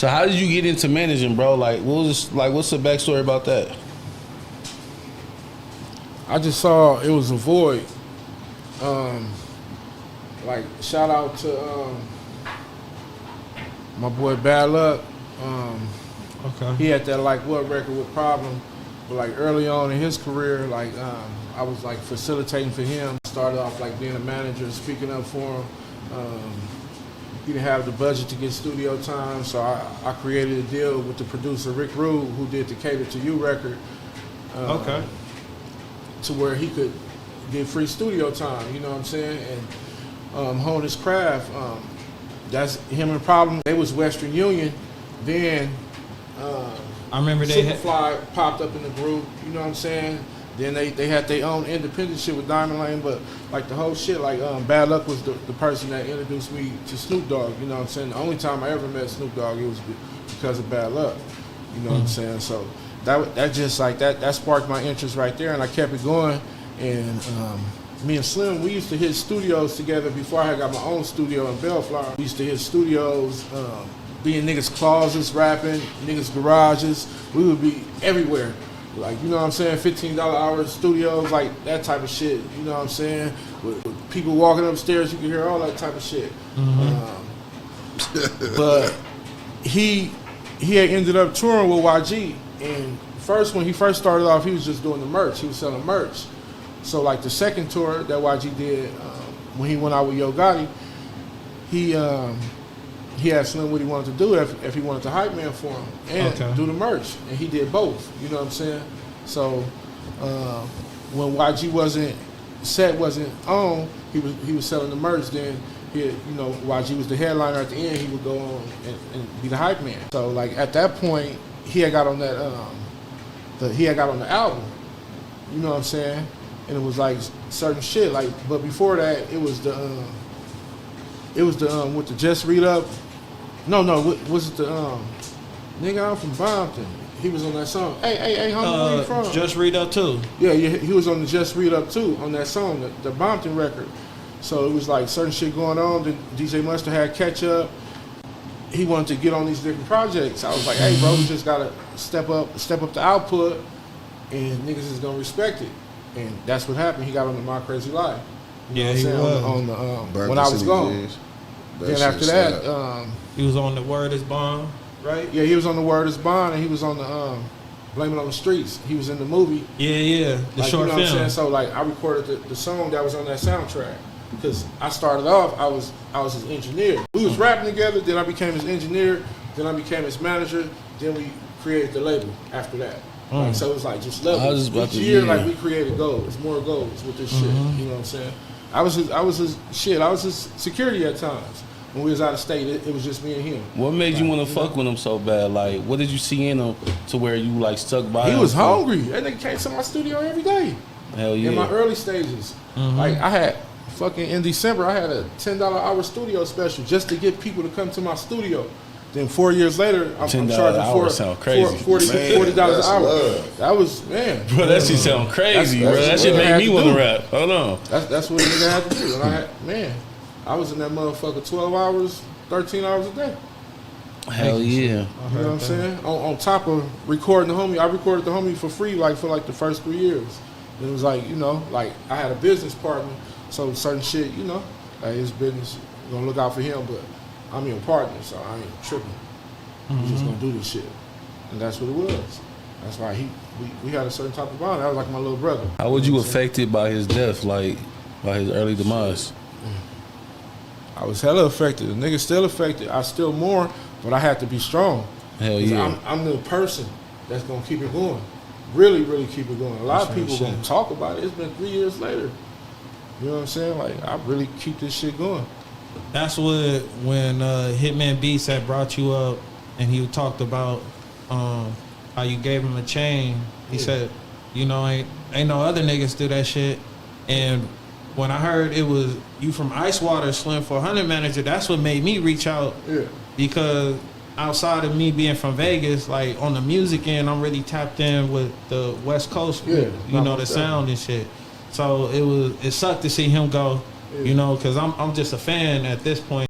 So how did you get into managing, bro? Like, what's the backstory about that? I just saw it was a void. Like shout out to my boy Bad Luck. Okay. He had that like what record with Problem, but like early on in his career, like I was like facilitating for him. Started off like being a manager, speaking up for him. He didn't have the budget to get studio time, so I created a deal with the producer Rick Rude, who did the Cater to You record. Okay. To where he could get free studio time, you know what I'm saying, and hone his craft. That's him and Problem. They was Western Union. Then I remember they Superfly popped up in the group, you know what I'm saying? Then they had their own independent shit with Diamond Lane, but like the whole shit, like Bad Luck was the person that introduced me to Snoop Dogg, you know what I'm saying? The only time I ever met Snoop Dogg, it was because of Bad Luck, you know what I'm saying? So that just like that sparked my interest right there, and I kept it going. And me and Slim, we used to hit studios together before I had got my own studio in Bellflower. We used to hit studios, be in niggas' closets rapping, niggas' garages. We would be everywhere. Like, you know what I'm saying, $15 hour studios, like that type of shit, you know what I'm saying? With people walking upstairs, you can hear all that type of shit. But he had ended up touring with YG, and when he first started off, he was just doing the merch. He was selling merch. So like the second tour that YG did, when he went out with Yo Gotti, he asked Slim what he wanted to do if he wanted to hype man for him and do the merch, and he did both. You know what I'm saying? So when YG wasn't on, he was selling the merch. Then YG was the headliner at the end. He would go on and be the hype man. So like at that point, he had got on that he had got on the album. You know what I'm saying? And it was like certain shit. Like, but before that, it was the with the Just Read Up. No, was it the nigga, I'm from Bompton. He was on that song. Hey, homie, where you from? Just Read Up too. Yeah, he was on the Just Read Up too on that song, the Bompton record. So it was like certain shit going on. The DJ Mustard had catch up. He wanted to get on these different projects. I was like, hey, bro, we just gotta step up the output, and niggas is gonna respect it. And that's what happened. He got on the My Crazy Life. You know he was on the when I was gone. Then after that, he was on the Word Is Bond, right? Yeah, he was on the Word Is Bond, and he was on the Blame It on the Streets. He was in the movie. Yeah, the like, short you know film. What I'm saying? So like I recorded the song that was on that soundtrack. Because I started off, I was his engineer. We was rapping together, then I became his engineer, then I became his manager, then we created the label after that. Like, so it was like just levels. Each year, like we created goals, more goals with this shit. You know what I'm saying? I was his security at times. When we was out of state, it was just me and him. What made you want to fuck with him so bad? Like, what did you see in him to where you like stuck by him? He was hungry. That nigga came to my studio every day. Hell yeah. In my early stages. Like I had fucking in December, I had a $10 hour studio special just to get people to come to my studio. Then 4 years later, I'm charging $40 an hour. Love. That was, man. Bro, that shit sound crazy, bro. That shit made me want to rap. Hold on. That's what a nigga had to do. And I was in that motherfucker 12 hours, 13 hours a day. Hell yeah. You know what I'm saying? On top of recording the homie, I recorded the homie for free like for like the first 3 years. It was like, like I had a business partner, so certain shit, like his business, gonna look out for him, but I'm your partner, so I ain't tripping. We just gonna do this shit. And that's what it was. That's why we had a certain type of bond. That was like my little brother. How was you affected by his death, like by his early demise? I was hella affected. The nigga still affected. I still mourn, but I had to be strong. Hell yeah. I'm the person that's gonna keep it going. Really, really keep it going. A lot of people gonna talk about it. It's been 3 years later. You know what I'm saying? Like, I really keep this shit going. That's when Hitman Beats had brought you up, and he talked about how you gave him a chain. He said, ain't no other niggas do that shit. And when I heard it was you from Ice Water, Slim 400 manager, that's what made me reach out. Yeah. Because outside of me being from Vegas, like on the music end, I'm really tapped in with the West Coast, the sound and shit. So it sucked to see him go, because I'm just a fan at this point.